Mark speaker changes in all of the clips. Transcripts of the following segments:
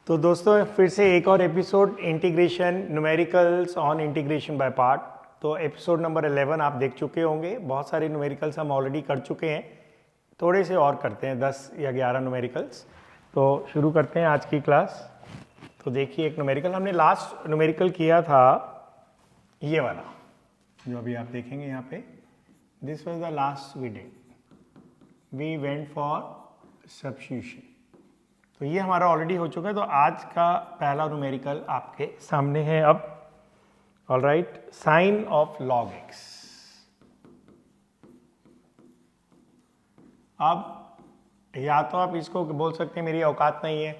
Speaker 1: तो दोस्तों फिर से एक और episode integration numericals on integration by part. तो एपिसोड नंबर 11 आप देख चुके होंगे। बहुत सारे न्यूमेरिकल्स हम ऑलरेडी कर चुके हैं, थोड़े से और करते हैं 10 या 11 न्यूमेरिकल्स। तो शुरू करते हैं आज की क्लास। तो देखिए एक न्यूमेरिकल हमने लास्ट न्यूमेरिकल किया था ये वाला जो अभी आप देखेंगे यहाँ पे। This was the last we did, we went for substitution. तो ये हमारा ऑलरेडी हो चुका है। तो आज का पहला न्यूमेरिकल आपके सामने है अब। All right, sine of log x. अब या तो आप इसको बोल सकते हैं मेरी औकात नहीं है,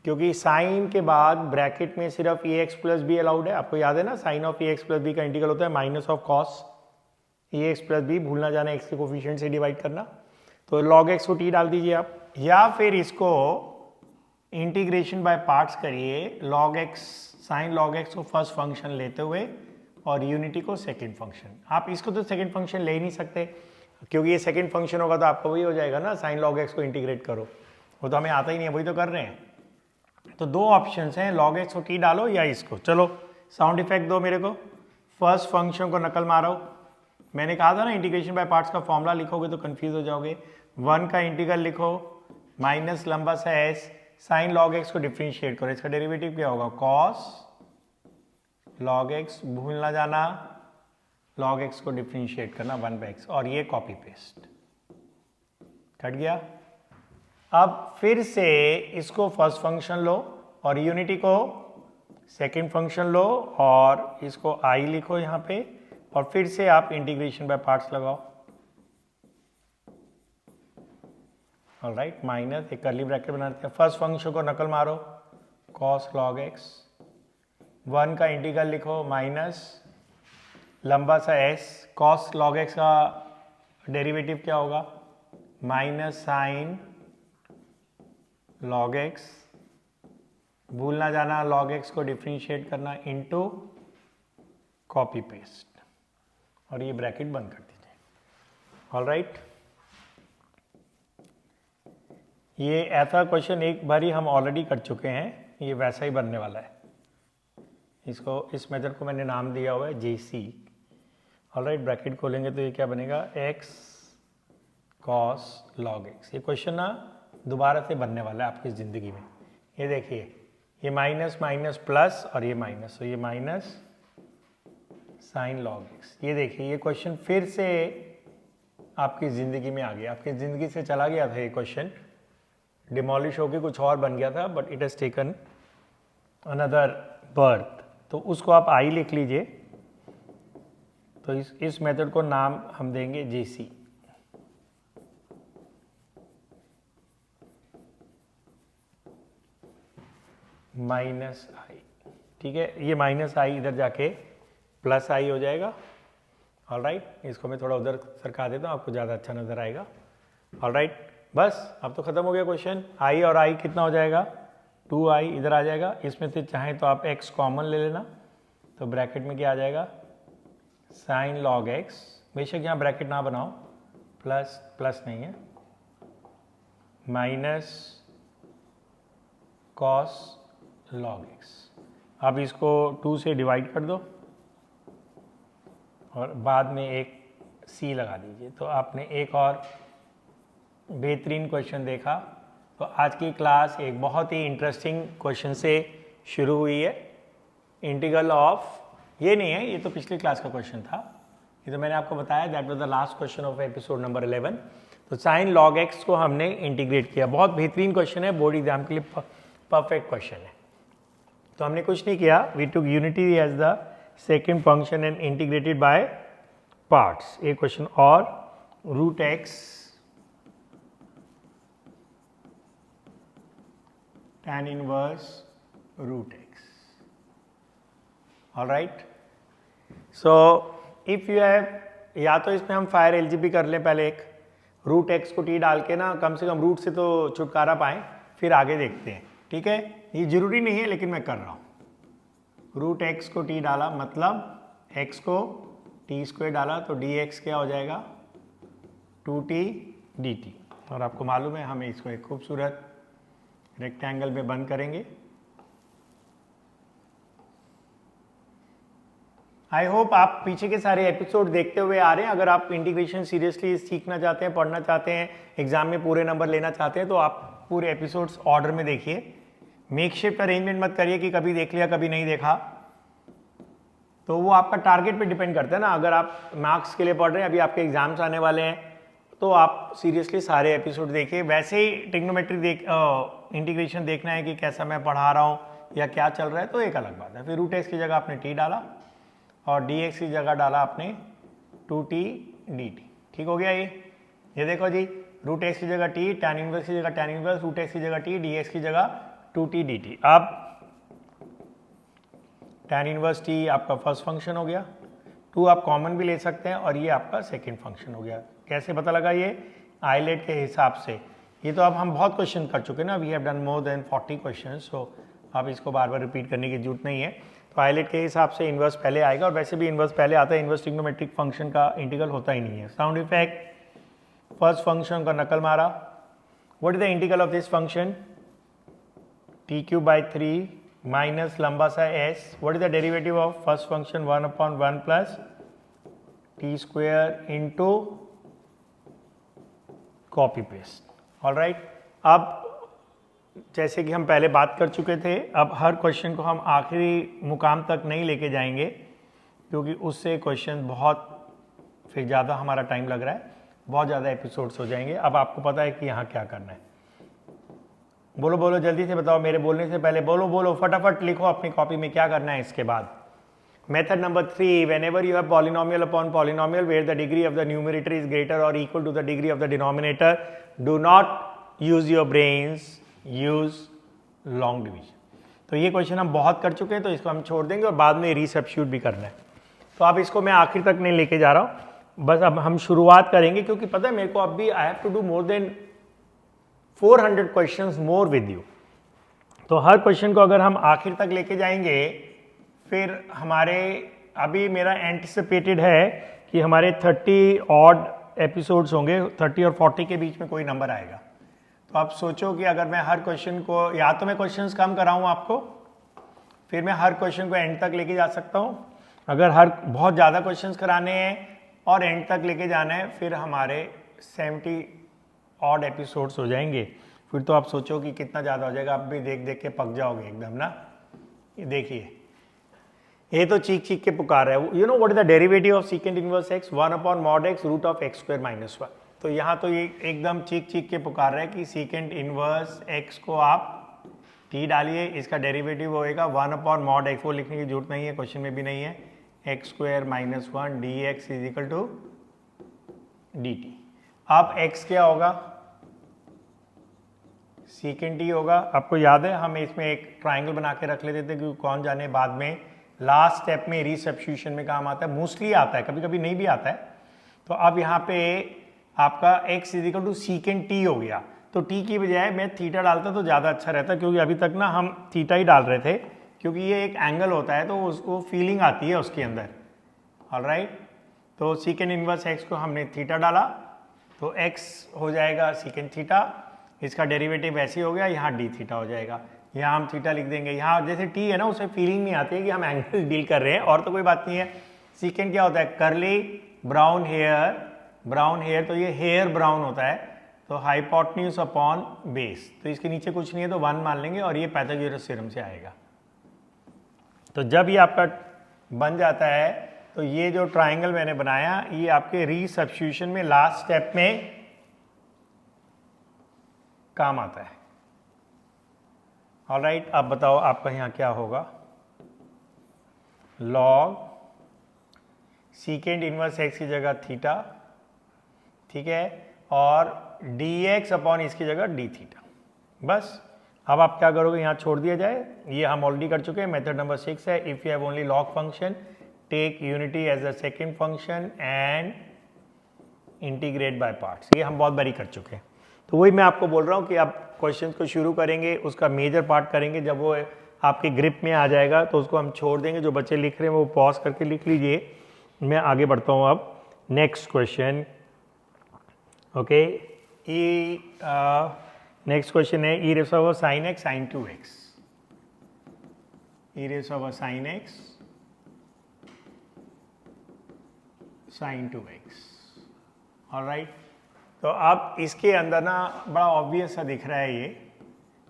Speaker 1: क्योंकि साइन के बाद ब्रैकेट में सिर्फ a x plus b allowed है। आपको याद है ना, sine of a x plus b का इंटीग्रल होता है minus of cos a x plus b, भूलना जाना एक्स के कोफिशिएंट से डिवाइड करना। तो लॉग एक्स को टी डाल दीजिए आप, या फिर इसको इंटीग्रेशन बाय पार्ट्स करिए। Log x, sign log x को फर्स्ट फंक्शन लेते हुए और यूनिटी को सेकंड फंक्शन। आप इसको तो सेकंड फंक्शन ले ही नहीं सकते, क्योंकि ये सेकंड फंक्शन होगा तो आपका वही हो जाएगा ना, साइन लॉग एक्स को इंटीग्रेट करो। वो तो हमें आता ही नहीं है, वही तो कर रहे हैं। तो दो ऑप्शंस हैं, लॉग एक्स को टी डालो या इसको। चलो साउंड इफेक्ट दो मेरे को। फर्स्ट फंक्शन को नकल मारो। मैंने कहा था ना इंटीग्रेशन बाय पार्ट्स का फॉर्मूला लिखोगे तो कंफ्यूज हो जाओगे। 1 का इंटीग्रल लिखो, माइनस लंबा सा एस, साइन लॉग एक्स को डिफ्रेंशिएट करो। इसका डेरिवेटिव क्या होगा, कॉस लॉग एक्स, भूल ना जाना लॉग एक्स को डिफ्रेंशिएट करना 1/x, और ये कॉपी पेस्ट कट गया। अब फिर से इसको फर्स्ट फंक्शन लो और यूनिटी को सेकंड फंक्शन लो और इसको आई लिखो यहाँ पे, और फिर से आप इंटीग्रेशन बाय पार्ट्स लगाओ। ऑलराइट, माइनस एक कर्ली ब्रैकेट बनाते हैं। फर्स्ट फंक्शन को नकल मारो, कॉस लॉग एक्स, 1 का इंटीग्रल लिखो, माइनस लंबा सा एस, कॉस लॉग एक्स का डेरिवेटिव क्या होगा, माइनस साइन लॉग एक्स, भूल ना जाना लॉग एक्स को डिफ्रेंशिएट करना, इनटू कॉपी पेस्ट, और ये ब्रैकेट बंद कर दीजिए। ऑलराइट, ये ऐसा क्वेश्चन एक बार ही हम ऑलरेडी कर चुके हैं, ये वैसा ही बनने वाला है। इसको, इस मेथड को मैंने नाम दिया हुआ है जेसी। ऑलराइट, ब्रैकेट खोलेंगे तो ये क्या बनेगा, एक्स कॉस लॉग एक्स। ये क्वेश्चन ना दोबारा से बनने वाला है आपकी ज़िंदगी में। ये देखिए, ये माइनस माइनस प्लस और ये माइनस, तो ये माइनस साइन लॉग एक्स। ये देखिए, ये क्वेश्चन फिर से आपकी ज़िंदगी में आ गया। आपकी ज़िंदगी से चला गया था ये क्वेश्चन, डिमोलिश होकर कुछ और बन गया था, but it has taken another birth. तो उसको आप आई लिख लीजिए। तो इस मेथड को नाम हम देंगे जेसी। माइनस आई, ठीक है। ये माइनस आई इधर जाके प्लस आई हो जाएगा। ऑलराइट, इसको मैं थोड़ा उधर सरका देता हूँ, आपको ज़्यादा अच्छा नजर आएगा। ऑलराइट, बस अब तो खत्म हो गया क्वेश्चन। आई और आई कितना हो जाएगा, 2i इधर आ जाएगा। इसमें से चाहें तो आप x कॉमन ले लेना, तो ब्रैकेट में क्या आ जाएगा, साइन लॉग एक्स, बेशक यहाँ ब्रैकेट ना बनाओ, प्लस प्लस नहीं है, माइनस कॉस लॉग एक्स। अब इसको 2 से डिवाइड कर दो और बाद में एक c लगा दीजिए। तो आपने एक और बेहतरीन क्वेश्चन देखा। तो आज की क्लास एक बहुत ही इंटरेस्टिंग क्वेश्चन से शुरू हुई है। इंटीग्रल ऑफ, ये नहीं है, ये तो पिछली क्लास का क्वेश्चन था, ये तो मैंने आपको बताया, that was the last question of episode number 11। तो साइन लॉग एक्स को हमने इंटीग्रेट किया। बहुत बेहतरीन क्वेश्चन है, बोर्ड एग्जाम के लिए परफेक्ट क्वेश्चन है। तो हमने कुछ नहीं किया, we took unity as the second function and integrated by parts. एक क्वेश्चन और, root x tan inverse root x. All right. So if you have, या तो इसमें हम फायर एलजीबी कर लें पहले, एक रूट एक्स को टी डाल के ना, कम से कम रूट से तो छुटकारा पाएं, फिर आगे देखते हैं, ठीक है। ये जरूरी नहीं है लेकिन मैं कर रहा हूँ। रूट एक्स को टी डाला, मतलब एक्स को टी स्क्वायर डाला तो डी एक्स क्या हो जाएगा 2t dt। और आपको मालूम है हमें इसको एक खूबसूरत रेक्टेंगल में बंद करेंगे। आई होप आप पीछे के सारे एपिसोड देखते हुए आ रहे हैं। अगर आप इंटीग्रेशन सीरियसली सीखना चाहते हैं, पढ़ना चाहते हैं, एग्जाम में पूरे नंबर लेना चाहते हैं तो आप पूरे एपिसोड्स ऑर्डर में देखिए। मेकशिफ्ट अरेंजमेंट मत करिए कि कभी देख लिया कभी नहीं देखा, तो वो आपका टारगेट पे डिपेंड करता है ना। अगर आप मार्क्स के लिए पढ़ रहे हैं, अभी आपके एग्जाम्स आने वाले हैं, तो आप सीरियसली सारे एपिसोड देखिए। वैसे ही ट्रिग्नोमेट्री इंटीग्रेशन देखना है कि कैसा मैं पढ़ा रहा हूँ या क्या चल रहा है, तो एक अलग बात है। फिर रूट एक्स की जगह आपने टी डाला और डी एक्स की जगह डाला आपने 2t dt। ठीक हो गया ये देखो जी, रूट एक्स की जगह टी, टैन इनवर्स की जगह टैन इनवर्स, रूट एक्स की जगह टी, डी एक्स की जगह 2t dt। अब टैन इनवर्स टी आपका फर्स्ट फंक्शन हो गया, 2 आप कॉमन भी ले सकते हैं और ये आपका सेकेंड फंक्शन हो गया। कैसे पता लगा ये? आइलेट के हिसाब से। ये तो अब हम बहुत क्वेश्चन कर चुके हैं ना, we have done more than 40 question, so अब इसको बार बार रिपीट करने की जरूरत नहीं है। तो आइलेट के हिसाब से इन्वर्स पहले आएगा, और वैसे भी इन्वर्स पहले आता है। इन्वर्स ट्रिग्नोमेट्रिक फंक्शन का इंटीग्रल होता ही नहीं है। साउंड इफेक्ट, फर्स्ट फंक्शन का नकल मारा। What is the integral of this function? t³/3 minus लंबा सा s। What is the derivative of first function? 1/1 plus t² into copy paste. Alright, अब जैसे कि हम पहले बात कर चुके थे, अब हर क्वेश्चन को हम आखिरी मुकाम तक नहीं लेके जाएंगे, क्योंकि उससे क्वेश्चन बहुत फिर ज़्यादा हमारा टाइम लग रहा है, बहुत ज़्यादा एपिसोड्स हो जाएंगे। अब आपको पता है कि यहाँ क्या करना है। बोलो बोलो जल्दी से बताओ, मेरे बोलने से पहले बोलो बोलो, फटाफट लिखो अपनी कॉपी में क्या करना है इसके बाद। Method number 3, whenever you have polynomial upon polynomial where the degree of the numerator is greater or equal to the degree of the denominator, do not use your brains, use long division। तो ये question हम बहुत कर चुके हैं, तो इसको हम छोड़ देंगे और बाद में रीसब्स्टिट्यूट भी करना है। तो अब इसको मैं आखिर तक नहीं लेके जा रहा हूँ, बस अब हम शुरुआत करेंगे, क्योंकि पता है मेरे को अब भी I have to do more than 400 questions more with you. तो हर क्वेश्चन को अगर हम आखिर तक लेके जाएंगे, फिर हमारे अभी मेरा एंटिसिपेटेड है कि हमारे 30 ऑड एपिसोड्स होंगे, 30 और 40 के बीच में कोई नंबर आएगा। तो आप सोचो कि अगर मैं हर क्वेश्चन को, या तो मैं क्वेश्चंस कम कराऊं आपको, फिर मैं हर क्वेश्चन को एंड तक लेके जा सकता हूं। अगर हर बहुत ज़्यादा क्वेश्चंस कराने हैं और एंड तक लेके जाना है, फिर हमारे 70 ऑड एपिसोड्स हो जाएंगे। फिर तो आप सोचो कि कितना ज़्यादा हो जाएगा, आप भी देख देख के पक जाओगे एकदम ना। ये देखिए, ये तो चीख चीख के पुकार रहा है। You know what is the derivative of second inverse x? 1/mod x root of x² - 1। तो यहाँ तो ये एकदम चीख चीख के पुकार रहा है कि सेकेंड इनवर्स x को आप t डालिए, इसका डेरिवेटिव होएगा 1/mod x। वो लिखने की जरूरत नहीं है, क्वेश्चन में भी नहीं है। x² - 1 dx is equal to dt। अब x क्या होगा? सेकेंड t होगा। आपको याद है हम इसमें एक ट्राइंगल बना के रख लेते थे, क्योंकि कौन जाने बाद में लास्ट स्टेप में रीसब्स्टिट्यूशन में काम आता है। मोस्टली आता है, कभी कभी नहीं भी आता है। तो अब यहाँ पे आपका x is equal to second t हो गया। तो t की बजाय मैं थीटा डालता तो ज़्यादा अच्छा रहता, क्योंकि अभी तक ना हम थीटा ही डाल रहे थे, क्योंकि ये एक एंगल होता है तो उसको फीलिंग आती है उसके अंदर। ऑलराइट, तो सेकेंड इनवर्स x को हमने थीटा डाला, तो x हो जाएगा सेकेंड थीटा, इसका डेरिवेटिव ऐसे हो गया, यहाँ d थीटा हो जाएगा। यहाँ हम थीटा लिख देंगे। यहाँ जैसे t है ना, उसे फीलिंग नहीं आती है कि हम एंगल डील कर रहे हैं, और तो कोई बात नहीं है। सेकेंड क्या होता है? Curly brown hair, brown hair, तो ये हेयर ब्राउन होता है, तो हाइपोटेन्यूज अपॉन बेस। तो इसके नीचे कुछ नहीं है तो 1 मान लेंगे, और ये पाइथागोरस थ्योरम से आएगा। तो जब ये आपका बन जाता है, तो ये जो ट्राइंगल मैंने बनाया, ये आपके रीसब्स्टिट्यूशन में लास्ट स्टेप में काम आता है। ऑलराइट, अब बताओ आपका यहाँ क्या होगा? लॉग सेकेंड इनवर्स x की जगह थीटा, ठीक है, और dx अपॉन इसकी जगह d थीटा। बस अब आप क्या करोगे? यहाँ छोड़ दिया जाए, ये हम ऑलरेडी कर चुके हैं। मेथड नंबर 6 है, if you have only log function take unity as a second function and integrate by parts. ये हम बहुत बारी कर चुके हैं। तो वही मैं आपको बोल रहा हूँ कि आप क्वेश्चन को शुरू करेंगे, उसका मेजर पार्ट करेंगे, जब वो आपके ग्रिप में आ जाएगा तो उसको हम छोड़ देंगे। जो बच्चे लिख रहे हैं वो पॉज करके लिख लीजिए, मैं आगे बढ़ता हूँ अब next question. Okay, next question है e raise of sine x sine 2x, e raise of sine x sine 2x। Alright, तो अब इसके अंदर ना बड़ा ऑब्वियस सा दिख रहा है ये,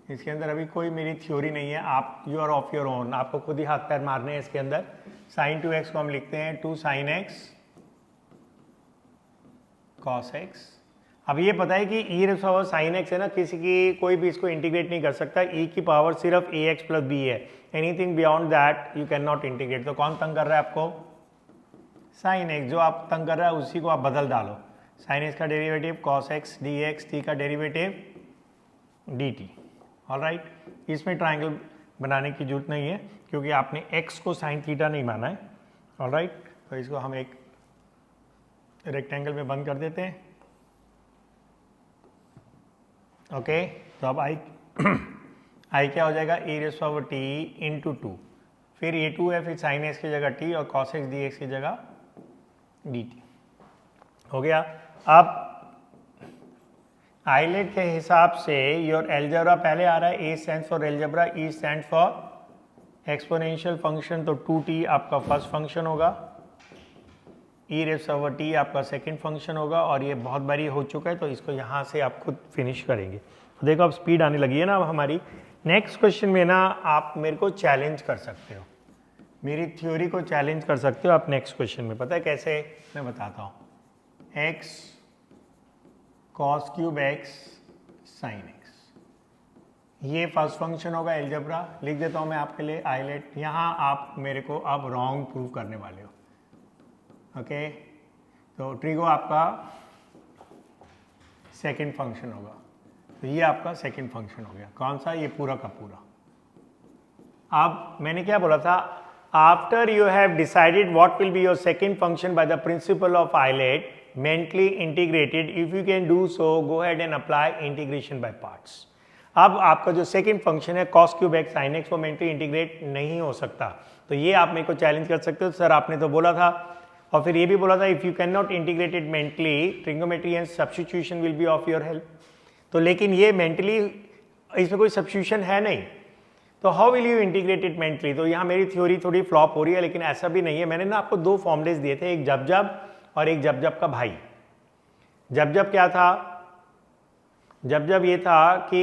Speaker 1: इसके अंदर अभी कोई मेरी थ्योरी नहीं है, आप you are of your own, आपको खुद ही हाथ पैर मारने हैं इसके अंदर। साइन 2x को हम लिखते हैं 2 sin x cos x। अब ये पता है कि ई रेस ऑफ साइन एक्स है ना, किसी की कोई भी इसको इंटीग्रेट नहीं कर सकता, ई की पावर सिर्फ ax प्लस बी है, anything beyond that you can not integrate. तो कौन तंग कर रहा है आपको? साइन एक्स, जो आप तंग कर रहा है उसी को आप बदल डालो। साइन एक्स का derivative cos x dx, t का डेरिवेटिव dt। ऑलराइट, इसमें ट्राइंगल बनाने की जरूरत नहीं है क्योंकि आपने x को साइन थीटा नहीं माना है। ऑलराइट, तो इसको हम एक रेक्टेंगल में बंद कर देते हैं। ओके, तो अब आई आई क्या हो जाएगा? e raise of t into 2, फिर ये 2 है, फिर साइन एक्स की जगह t और cos x dx की जगह dt हो गया। अब आइलेट के हिसाब से योर एलजेब्रा पहले आ रहा है, A stand for algebra, E stand for exponential function, तो 2t आपका फर्स्ट फंक्शन होगा, ई रेस ऑफ टी आपका सेकंड फंक्शन होगा, और ये बहुत बारी हो चुका है तो इसको यहाँ से आप खुद फिनिश करेंगे। तो देखो अब स्पीड आने लगी है ना अब हमारी। नेक्स्ट क्वेश्चन में ना आप मेरे को चैलेंज कर सकते हो, मेरी थ्योरी को चैलेंज कर सकते हो आप नेक्स्ट क्वेश्चन में। पता है कैसे? मैं बताता हूँ। x cos cube x sin x, ये फर्स्ट फंक्शन होगा एलजेब्रा, लिख देता हूँ मैं आपके लिए आइलेट। यहाँ आप मेरे को अब रॉन्ग प्रूव करने वाले हो। ओके, तो ट्रिगो आपका सेकंड फंक्शन होगा, तो ये आपका सेकंड फंक्शन हो गया। कौन सा? ये पूरा का पूरा। अब मैंने क्या बोला था? After you have decided what will be your second function by the principle of ILATE mentally integrated, if you can do so go ahead and apply integration by parts। अब आपका जो सेकंड फंक्शन है cos cube x sin x वो mentally integrate नहीं हो सकता, तो ये आप मेरे को चैलेंज कर सकते हो। सर आपने तो बोला था, और फिर ये भी बोला था if you can not integrate it mentally trigonometry and substitution will be of your help. तो लेकिन ये मेंटली इसमें कोई सब्स्टिट्यूशन है नहीं, तो how will you integrate it mentally? तो यहाँ मेरी थ्योरी थोड़ी फ्लॉप हो रही है, लेकिन ऐसा भी नहीं है। मैंने ना आपको दो फॉर्मुलेज दिए थे, एक जब जब और एक जब जब का भाई। जब जब क्या था? जब जब ये था कि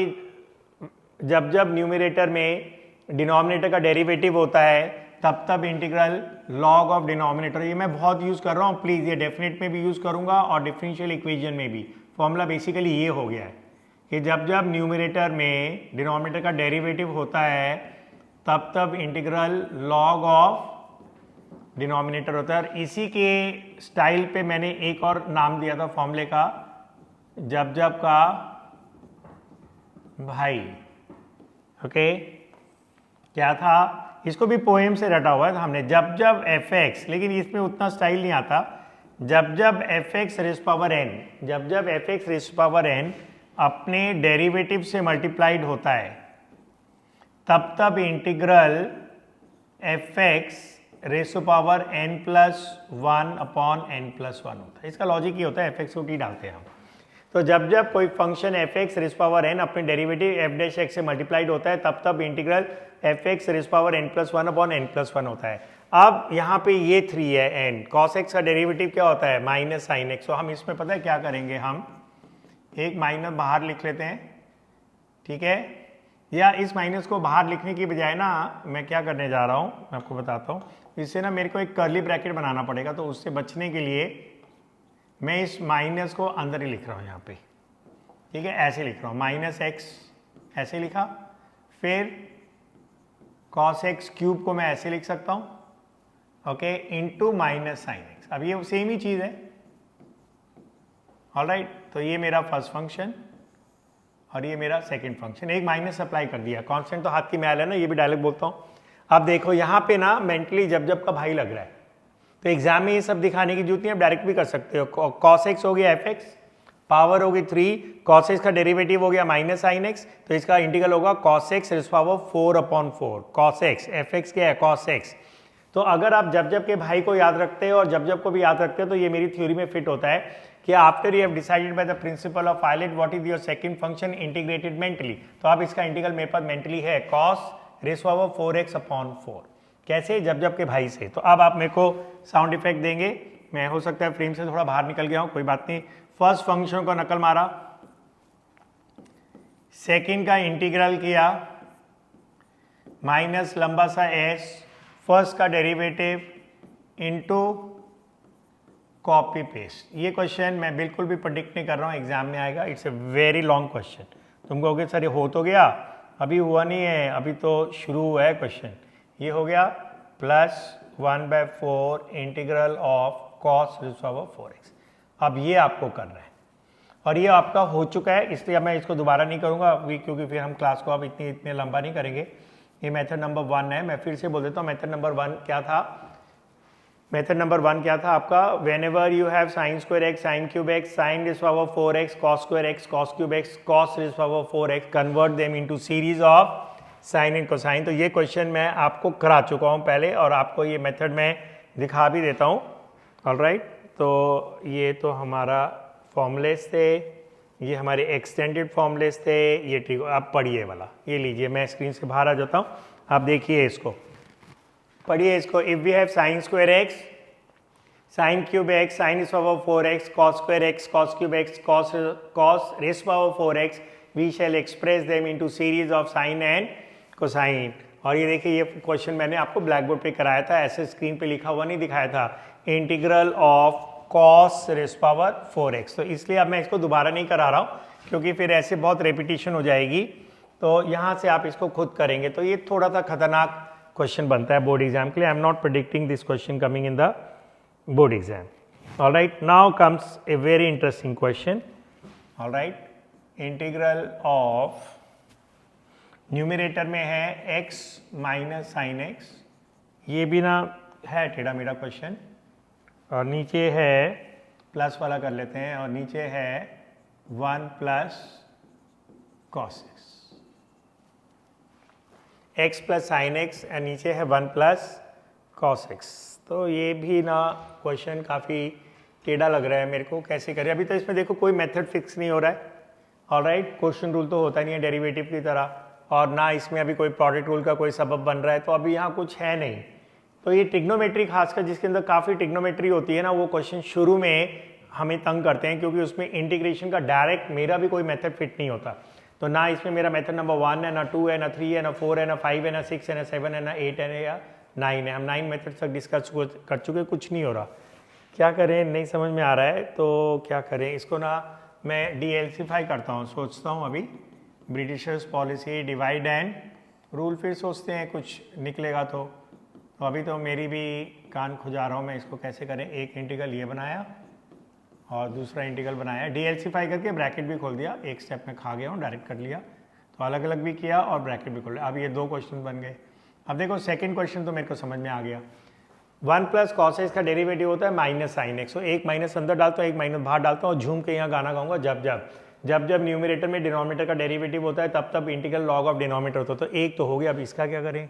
Speaker 1: जब जब न्यूमरेटर में डिनोमिनेटर का डेरिवेटिव होता है तब तब इंटीग्रल लॉग ऑफ डिनोमिनेटर। ये मैं बहुत यूज कर रहा हूँ, प्लीज ये डेफिनेट में भी यूज करूंगा और डिफरेंशियल इक्वेशन में भी। फॉर्मूला बेसिकली ये हो गया है कि जब जब न्यूमरेटर में डिनोमिनेटर का डेरिवेटिव होता है तब तब इंटीग्रल लॉग ऑफ डिनोमिनेटर होता है। और इसी के स्टाइल पे मैंने एक और नाम दिया था फॉर्मूले का, जब जब का भाई। ओके, क्या था? इसको भी पोएम से रटा हुआ है हमने, जब जब fx, लेकिन इसमें उतना स्टाइल नहीं आता। जब जब fx रेज़ पावर n, जब जब fx रेज़ पावर n अपने डेरिवेटिव से मल्टीप्लाइड होता है तब तब integral fx raise power n plus 1 upon n plus 1 होता है। इसका लॉजिक ये होता है, fx को t डालते हैं हम। तो जब जब कोई function fx raise power n अपने डेरिवेटिव f डैश x से मल्टीप्लाइड होता है तब तब integral fx raise power n plus 1 upon n plus 1 होता है। अब यहाँ पे ये 3 है n, cos x का डेरिवेटिव क्या होता है? Minus sine x। तो हम इसमें पता है क्या करेंगे? हम एक माइनस बाहर लिख लेते हैं, ठीक है? या इस माइनस को बाहर लिखने की बजाय ना मैं क्या करने जा रहा हूँ मैं आपको बताता हूँ। इससे ना मेरे को एक कर्ली ब्रैकेट बनाना पड़ेगा, तो उससे बचने के लिए मैं इस माइनस को अंदर ही लिख रहा हूँ यहाँ पे, ठीक है? ऐसे लिख रहा हूँ, माइनस एक्स ऐसे लिखा, फिर cos x क्यूब को मैं ऐसे लिख सकता हूँ, okay, into minus sine x. अब ये सेम ही चीज़ है। ऑलराइट, तो ये मेरा फर्स्ट फंक्शन और ये मेरा सेकंड फंक्शन। एक माइनस अप्लाई कर दिया, कांस्टेंट तो हाथ की मैल है ना, ये भी डायरेक्ट बोलता हूँ। अब देखो यहाँ पे ना मेंटली जब जब का भाई लग रहा है, तो एग्जाम में ये सब दिखाने की जरूरत नहीं है, आप डायरेक्ट भी कर सकते हो। cos x हो गया fx, पावर होगी 3, cos x का डेरिवेटिव हो गया माइनस साइन x, तो इसका इंटीग्रल होगा cos x rays power 4 upon 4। cos x, fx क्या है? cos x, तो अगर आप जब जब के भाई को याद रखते हो और जब जब को भी याद रखते हो तो ये मेरी थ्योरी में फिट होता है कि after you have decided by the principle of pilot what is your second function integrated mentally, तो अब इसका इंटीग्रल मेरे पास मेंटली है cos रेस पावर 4x/4। कैसे? जब जब के भाई से। तो अब आप मेरे को साउंड इफेक्ट देंगे। मैं हो सकता है फ्रेम से थोड़ा बाहर निकल गया हूं, कोई बात नहीं। फर्स्ट फंक्शन को नकल मारा, सेकंड का इंटीग्रल किया, माइनस लंबा सा s, फर्स्ट का डेरिवेटिव इनटू कॉपी पेस्ट। ये क्वेश्चन मैं बिल्कुल भी प्रेडिक्ट नहीं कर रहा हूँ, एग्जाम में आएगा। It's a very long question. तुम कहोगे सर ये हो तो गया, अभी हुआ नहीं है, अभी तो शुरू हुआ है क्वेश्चन। ये हो गया +1/4 integral of cos rays power 4x। अब ये आपको करना है और ये आपका हो चुका है, इसलिए मैं इसको दोबारा नहीं करूँगा अभी, क्योंकि फिर हम क्लास को अब इतने लंबा नहीं करेंगे। ये मेथड नंबर 1 है। मैं फिर से बोल देता हूँ मेथड नंबर 1 क्या था। मेथड नंबर 1 क्या था आपका? Whenever you have sine square x, sine cube x, sine raise power 4x, cos square x, cos cube x, cos raise power 4x, convert them into series of sine and cosine. तो ये question मैं आपको करा चुका हूँ पहले और आपको ये मेथड मैं दिखा भी देता हूँ। ऑलराइट, तो ये तो हमारा फॉर्मूलेस थे, ये हमारे एक्सटेंडेड फॉर्मूलेस थे। ये ठीक, आप पढ़िए वाला, ये लीजिए, मैं स्क्रीन से बाहर आ जाता हूँ, आप देखिए इसको, पढ़िए इसको। If we have sine square x, sine cube x, sine raise power 4x, cos square x, cos cube x, cos raise power 4x, we shall express them into series of sine and cosine. और ये देखिए, ये question मैंने आपको black board पे कराया था, ऐसे स्क्रीन पे लिखा हुआ नहीं दिखाया था, integral of cos raise power 4x। तो इसलिए अब मैं इसको दोबारा नहीं करा रहा हूँ, क्योंकि फिर ऐसे बहुत रेपिटेशन हो जाएगी। तो यहाँ से आप इसको खुद करेंगे। तो ये थोड़ा सा खतरनाक क्वेश्चन बनता है बोर्ड एग्जाम के लिए। I am not predicting this question coming in the board exam. Alright, now comes a very interesting question. Alright, integral of numerator में है x माइनस साइन एक्स, ये भी ना है टेढ़ा मेढ़ा क्वेश्चन, और नीचे है प्लस वाला कर लेते हैं, और नीचे है 1 plus cos x plus sine x, और नीचे है 1 प्लस कॉस एक्स। तो ये भी ना क्वेश्चन काफ़ी टेढ़ा लग रहा है मेरे को, कैसे करें। अभी तो इसमें देखो कोई मेथड फिक्स नहीं हो रहा है। ऑलराइट, क्वेश्चन रूल तो होता नहीं है डेरिवेटिव की तरह, और ना इसमें अभी कोई प्रोडक्ट रूल का कोई सबब बन रहा है, तो अभी यहाँ कुछ है नहीं। तो ये टिग्नोमेट्री, खासकर जिसके अंदर काफ़ी टिग्नोमेट्री होती है ना, वो क्वेश्चन शुरू में हमें तंग करते हैं, क्योंकि उसमें इंटीग्रेशन का डायरेक्ट मेरा भी कोई मेथड फिट नहीं होता। तो ना इसमें मेरा मेथड नंबर 1 है, ना 2 है, ना 3 है, ना 4 है, ना 5 है, ना 6 है, ना 7 है, ना 8 है, या 9 है। हम 9 मेथड तक डिस्कस कर चुके, कुछ नहीं हो रहा। क्या करें, नहीं समझ में आ रहा है। तो क्या करें, इसको ना मैं डीएलसीफाई करता हूँ, सोचता हूँ अभी। Britishers policy, divide and rule, फिर सोचते हैं कुछ निकलेगा तो अभी तो मेरी भी कान खुजा रहा हूँ मैं, इसको कैसे करें। एक इंटीग्रल ये बनाया और दूसरा इंटीग्रल बनाया, डीएलसीफाई करके ब्रैकेट भी खोल दिया, एक स्टेप में खा गया हूँ, डायरेक्ट कर लिया। तो अलग अलग भी किया और ब्रैकेट भी खोल लिया। अब ये 2 क्वेश्चन बन गए। अब देखो सेकंड क्वेश्चन तो मेरे को समझ में आ गया। 1 प्लस कॉस एक्स का डेरिवेटिव होता है माइनस साइन एक्स। तो एक माइनस अंदर डालता हूँ, एक माइनस बाहर डालता हूँ, और झूम के यहाँ गाना गाऊंगा, जब जब न्यूमरेटर में डिनोमिनेटर का डेरिवेटिव होता है तब तब इंटीग्रल लॉग ऑफ डिनोमिनेटर होता है। तो एक तो हो गया। अब इसका क्या करें?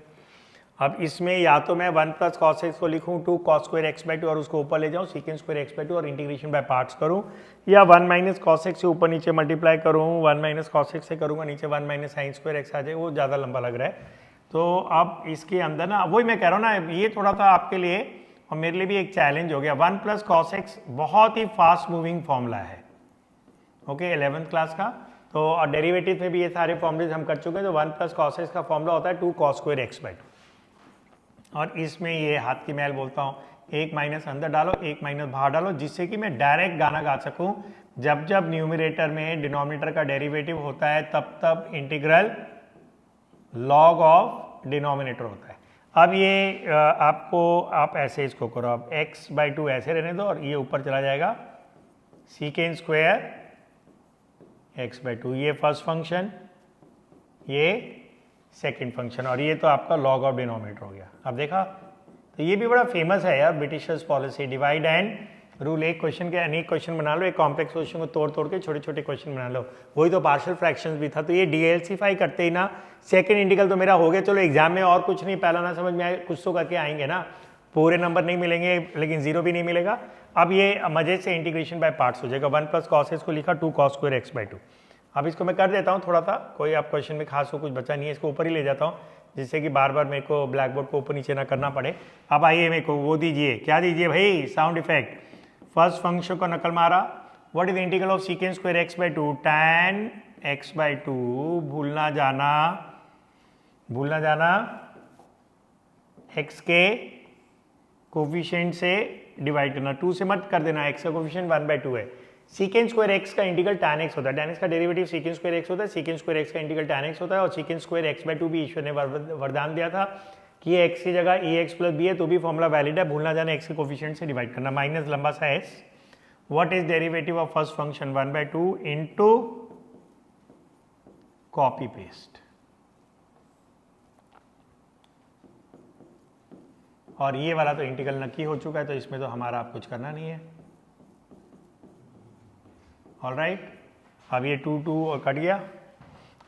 Speaker 1: अब इसमें या तो मैं 1 प्लस कॉस एक्स को लिखूँ 2 कॉस स्क्वायर एक्स बाई 2 और उसको ऊपर ले जाऊँ सीकेंड स्क्वायर एक्स बाई 2 और इंटीग्रेशन बाय पार्ट्स करूँ, या 1 माइनस कॉस एक्स से ऊपर नीचे मल्टीप्लाई करूँ, 1 माइनस कॉस एक्स से करूँगा, नीचे 1 माइनस साइन स्क्वायर एक्स आ जाए, वो ज़्यादा लंबा लग रहा है। तो अब इसके अंदर ना, वही मैं कह रहा हूँ ना, ये थोड़ा सा आपके लिए और मेरे लिए भी एक चैलेंज हो गया। 1 प्लस कॉस एक्स बहुत ही फास्ट मूविंग फॉर्मूला है, ओके, 11th क्लास का। तो और डेरिवेटिव में भी ये सारे फॉर्मूलेज हम कर चुके हैं। तो 1 प्लस कॉस एक्स का फॉर्मूला होता है 2 कॉस स्क्वायर एक्स बाई 2, और इसमें ये हाथ की मैल बोलता हूँ, एक माइनस अंदर डालो, एक माइनस बाहर डालो, जिससे कि मैं डायरेक्ट गाना गा सकूँ। जब जब न्यूमरेटर में डिनोमिनेटर का डेरिवेटिव होता है तब तब इंटीग्रल लॉग ऑफ डिनोमिनेटर होता है। अब ये आप ऐसे इसको करो, अब x बाई 2 ऐसे रहने दो, और ये ऊपर चला जाएगा सीकेंड स्क्वायर x बाई 2। ये फर्स्ट फंक्शन, ये सेकंड फंक्शन, और ये तो आपका लॉग ऑफ डिनोमिनेटर हो गया। अब देखा, तो ये भी बड़ा फेमस है यार, Britishers policy, divide and rule. एक क्वेश्चन के अनेक क्वेश्चन बना लो, एक कॉम्प्लेक्स क्वेश्चन को तोड़ तोड़ के छोटे छोटे क्वेश्चन बना लो। वही तो पार्शियल फ्रैक्शंस भी था। तो ये डीएलसीफाई करते ही ना सेकंड इंटीग्रल तो मेरा हो गया। चलो एग्जाम में और कुछ नहीं, पहला ना समझ में आए, कुछ तो करके आएंगे ना। पूरे नंबर नहीं मिलेंगे लेकिन जीरो भी नहीं मिलेगा। अब ये मजे से इंटीग्रेशन बाय पार्ट्स हो जाएगा। 1 प्लस कॉस को लिखा 2 कॉस स्क्वायर एक्स बाई 2। अब इसको मैं कर देता हूँ थोड़ा सा, कोई आप क्वेश्चन में खास हो कुछ बचा नहीं है, इसको ऊपर ही ले जाता हूँ जिससे कि बार बार मेरे को ब्लैक बोर्ड को ऊपर नीचे ना करना पड़े। अब आइए मेरे को वो दीजिए, क्या दीजिए भाई, साउंड इफेक्ट। फर्स्ट फंक्शन को नकल मारा, what is integral of secant square x by 2 tan x by 2, भूलना जाना x के कोफिशिएंट से डिवाइड करना, 2 से मत कर देना, x का कोफिशिएंट 1/2 है। सीकेंड स्क्वायर x का इंटीग्रल tan x होता है, tan x का डेरिवेटिव सीकेंड स्क्वायर x होता है, सीकेंड स्क्वायर x का इंटीग्रल tan x होता है, और सीकेंड स्क्वायर x बाई 2 भी ईश्वर ने वरदान दिया था कि ये x की जगह ax प्लस b है तो भी फॉर्मूला वैलिड है, भूलना जाना x के कोफिशिएंट से डिवाइड करना, माइनस लंबा सा s। What is derivative of first function 1/2 into copy paste, और ये वाला तो इंटीग्रल नक्की हो चुका है तो इसमें तो हमारा आप कुछ करना नहीं है। ऑलराइट, अब ये 2 और कट गया,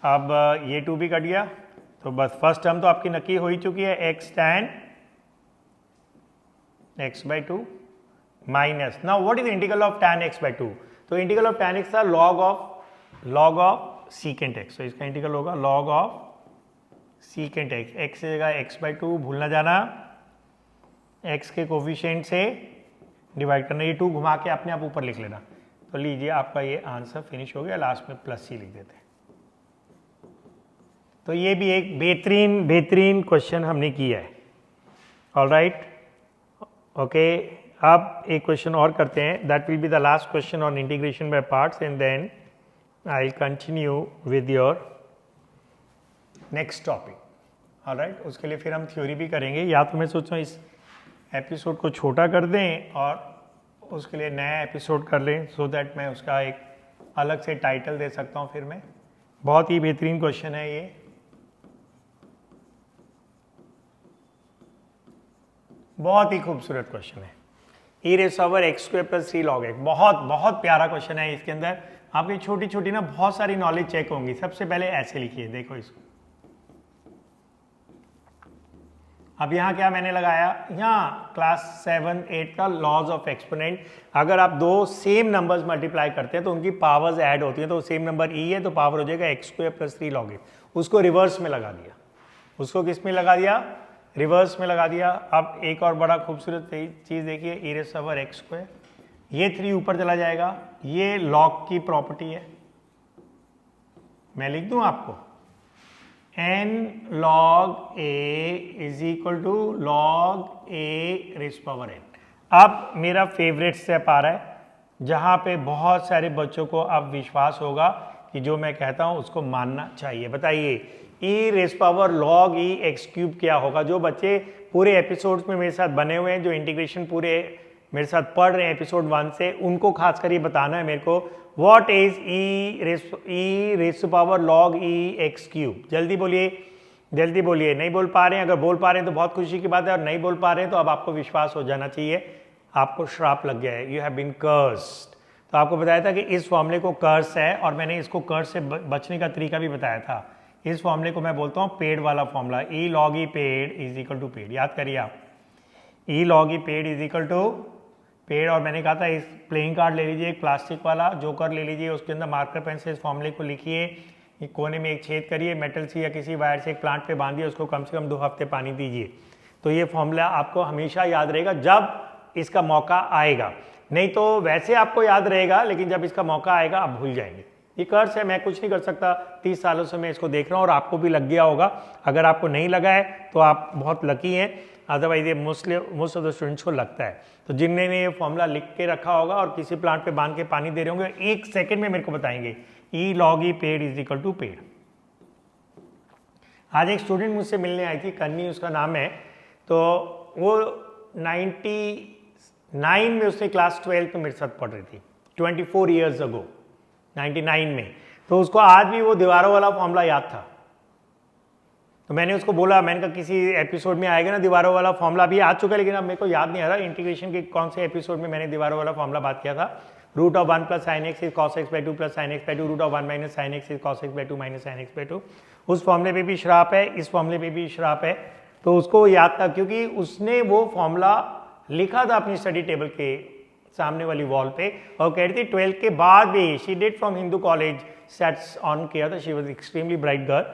Speaker 1: अब ये 2 भी कट गया, तो बस फर्स्ट टर्म तो आपकी नक्की हो ही चुकी है, x tan x by 2 minus, now what is integral of tan x by 2, तो इंटीग्रल ऑफ tan x था log ऑफ सीकेंट x, तो इसका इंटीग्रल होगा log of secant x, x की जगह x बाई 2, भूलना जाना x के कोफिशिएंट से डिवाइड करना, ये 2 घुमा के अपने आप ऊपर लिख लेना। तो लीजिए आपका ये आंसर फिनिश हो गया, लास्ट में प्लस सी लिख देते हैं। तो ये भी एक बेहतरीन क्वेश्चन हमने किया है। ऑलराइट, ओके, अब एक क्वेश्चन और करते हैं, that will be the last question on integration by parts and then I will continue with your next topic. All right, उसके लिए फिर हम थ्योरी भी करेंगे, या तो मैं सोच रहा हूँ इस एपिसोड को छोटा कर दें और उसके लिए नया एपिसोड कर लें, सो दैट मैं उसका एक अलग से टाइटल दे सकता हूँ फिर मैं। बहुत ही बेहतरीन क्वेश्चन है ये, बहुत ही खूबसूरत क्वेश्चन है। E raise over x square plus 3 log x, बहुत प्यारा क्वेश्चन है। इसके अंदर आपकी छोटी छोटी ना बहुत सारी नॉलेज चेक होंगी। सबसे पहले ऐसे लिखिए, देखो इसको, अब यहाँ क्या मैंने लगाया, यहाँ क्लास 7 8 का लॉज ऑफ एक्सपोनेंट, अगर आप दो सेम नंबर्स मल्टीप्लाई करते हैं तो उनकी पावर्स ऐड होती हैं, तो सेम नंबर ई है तो पावर हो जाएगा x square plus 3 log x, उसको रिवर्स में लगा दिया, उसको किस में लगा दिया, रिवर्स में लगा दिया। अब एक और बड़ा खूबसूरत चीज़ देखिए, ई रेज़ ओवर एक्स स्क्वायर, ये 3 ऊपर चला जाएगा, ये लॉग की प्रॉपर्टी है, मैं लिख दूं आपको, n log a is equal to log a raise power n। अब मेरा फेवरेट स्टेप आ रहा है, जहां पे बहुत सारे बच्चों को अब विश्वास होगा कि जो मैं कहता हूं उसको मानना चाहिए। बताइए, e rays power log e x cube क्या होगा? जो बच्चे पूरे एपिसोड्स में मेरे साथ बने हुए हैं, जो इंटीग्रेशन पूरे मेरे साथ पढ़ रहे हैं एपिसोड 1 से, उनको खासकर ये बताना है मेरे को, what is e rays power log e x cube? जल्दी बोलिए, नहीं बोल पा रहे हैं, अगर बोल पा रहे हैं तो बहुत खुशी की बात है, और नहीं बोल पा रहे हैं तो अब आपको विश्वास हो जाना चाहिए, आपको श्राप लग गया है, यू हैव बीन कर्स्ड। तो आपको बताया था कि इस फॉर्मूले को कर्स है, और मैंने इसको कर्स से बचने का तरीका भी बताया था। इस फॉर्मूले को मैं बोलता हूँ पेड वाला फॉर्मूला, ई लॉग ई पेड इज इक्वल टू पेड। याद करिए आप, ई लॉग ई पेड इज इक्वल टू पेड। और मैंने कहा था इस प्लेइंग कार्ड ले लीजिए, एक प्लास्टिक वाला जोकर ले लीजिए, उसके अंदर मार्कर पेन से इस फॉर्मूले को लिखिए, कोने में एक छेद करिए, मेटल से या किसी वायर से एक प्लांट पे बांधिए, उसको कम से कम 2 हफ्ते पानी दीजिए, तो ये फॉर्मूला आपको हमेशा याद रहेगा जब इसका मौका आएगा। नहीं तो वैसे आपको याद रहेगा, लेकिन जब इसका मौका आएगा आप भूल जाएंगे। ये कर्स है, मैं कुछ नहीं कर सकता, 30 सालों से मैं इसको देख रहा हूँ, और आपको भी लग गया होगा। अगर आपको नहीं लगा है तो आप बहुत लकी हैं, अदरवाइज ये मोस्ट ऑफ द स्टूडेंट्स को लगता है। तो जिनने ये फॉर्मूला लिख के रखा होगा और किसी प्लांट पे बांध के पानी दे रहे होंगे, 1 सेकंड में मेरे को बताएंगे ई लॉग ई पेड इज इक्वल टू पेड। आज एक स्टूडेंट मुझसे मिलने आई थी, कन्नी उसका नाम है, तो वो 99 में उसने क्लास 12 में मेरे साथ पढ़ रही थी, 24 ईयर्स अगो, 99 में। तो उसको आज भी वो दीवारों वाला फॉर्मूला याद था। तो मैंने उसको बोला, मैंने कहा किसी एपिसोड में आएगा ना दीवारों वाला फॉर्मूला, भी आ चुका है लेकिन अब मेरे को याद नहीं आ रहा इंटीग्रेशन के कौन से एपिसोड में मैंने दीवारों वाला फॉर्मूला बात किया था। Root of 1 plus sine x is cos x by 2 plus sine x by 2, root of 1 minus sine x is cos x by 2 minus sine x by 2। उस फॉर्मूले पे भी श्राप है, इस फॉर्मूले पे भी श्राप है। तो उसको याद था क्योंकि उसने वो फॉर्मूला लिखा था अपनी स्टडी टेबल के सामने वाली वॉल पे, और कह रही थी 12th के बाद भी she did from Hindu college sets on किया था, she was extremely bright girl.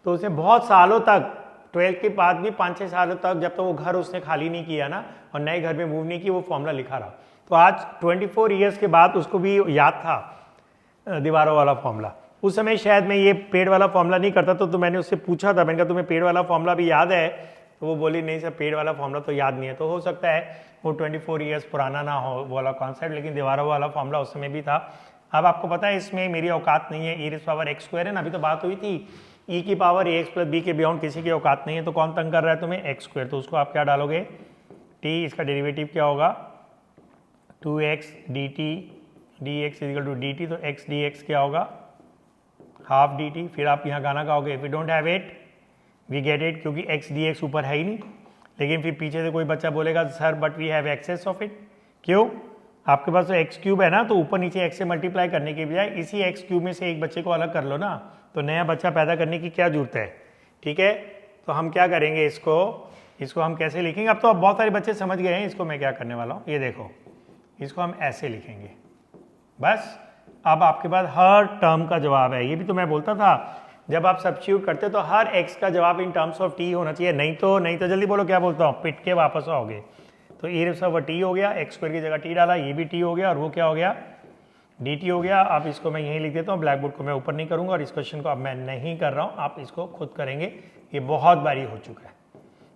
Speaker 1: तो उसने बहुत सालों तक 12th के बाद भी 5-6 सालों तक, जब तक वो घर उसने खाली नहीं किया ना और नए घर में मूव नहीं किया, वो फॉर्मूला लिखा रहा। तो आज 24 ईयर्स के बाद उसको भी याद था दीवारों वाला फॉर्मूला। उस समय शायद मैं ये पेड़ वाला फॉर्मूला नहीं करता, तो मैंने उससे पूछा था, मैंने कहा तुम्हें पेड़ वाला फॉर्मूला भी याद है? तो वो बोली नहीं सर, पेड़ वाला फॉर्मूला तो याद नहीं है। तो हो सकता है वो 24 ईयर्स पुराना ना हो वो वाला कॉन्सेप्ट, लेकिन दीवारों वाला फॉर्मूला उस समय भी था। अब आपको पता है इसमें मेरी औकात नहीं है, e⁻x² है ना, अभी तो बात हुई थी e⁻ax+b के बियॉन्ड किसी की औकात नहीं है। तो कौन तंग कर रहा है तुम्हें? x²। तो उसको आप क्या डालोगे? t, इसका डेरिवेटिव क्या होगा? 2x dt dx = dt, तो x dx क्या होगा? Half dt। फिर आप यहाँ गाना गाओगे, if you don't have it we get it, क्योंकि x dx ऊपर है ही नहीं। लेकिन फिर पीछे से कोई बच्चा बोलेगा sir but we have excess of it. क्यों? आपके पास तो x³ है ना, तो ऊपर नीचे x से मल्टीप्लाई करने के बजाय इसी x³ में से एक बच्चे को अलग कर लो ना, तो नया बच्चा पैदा करने की क्या जरूरत है? ठीक है, तो हम क्या करेंगे, इसको हम कैसे लिखेंगे? अब तो बहुत सारे बच्चे समझ गए हैं, इसको मैं क्या करने वाला हूँ, ये देखो, इसको हम ऐसे लिखेंगे बस। अब आपके पास हर टर्म का जवाब है। ये भी तो मैं बोलता था, जब आप सब्स्टिट्यूट करते तो हर x का जवाब इन टर्म्स ऑफ t होना चाहिए, नहीं तो जल्दी बोलो क्या बोलता हूँ, पिट के वापस आओगे। तो e⁻t हो गया, x² की जगह t डाला, ये भी t हो गया, और वो क्या हो गया? dt हो गया। अब इसको मैं यहीं लिख देता हूँ, ब्लैक बोर्ड को मैं ऊपर नहीं करूँगा, और इस क्वेश्चन को अब मैं नहीं कर रहा हूँ, आप इसको खुद करेंगे, ये बहुत बारी हो चुका है।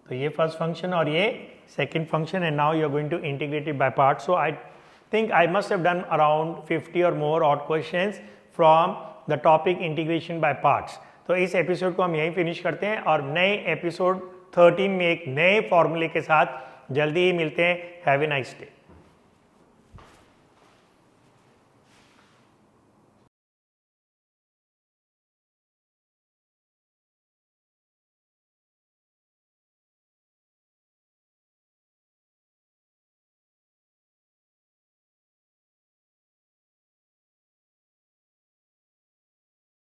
Speaker 1: तो ये फर्स्ट फंक्शन और ये second function, and now you are going to integrate it by part. So I think I must have done around 50 or more odd questions from the topic integration by parts। तो इस episode को हम यहीं finish करते हैं, और नए episode 13 में एक नए फॉर्मूले के साथ जल्दी ही मिलते हैं। Have a nice day.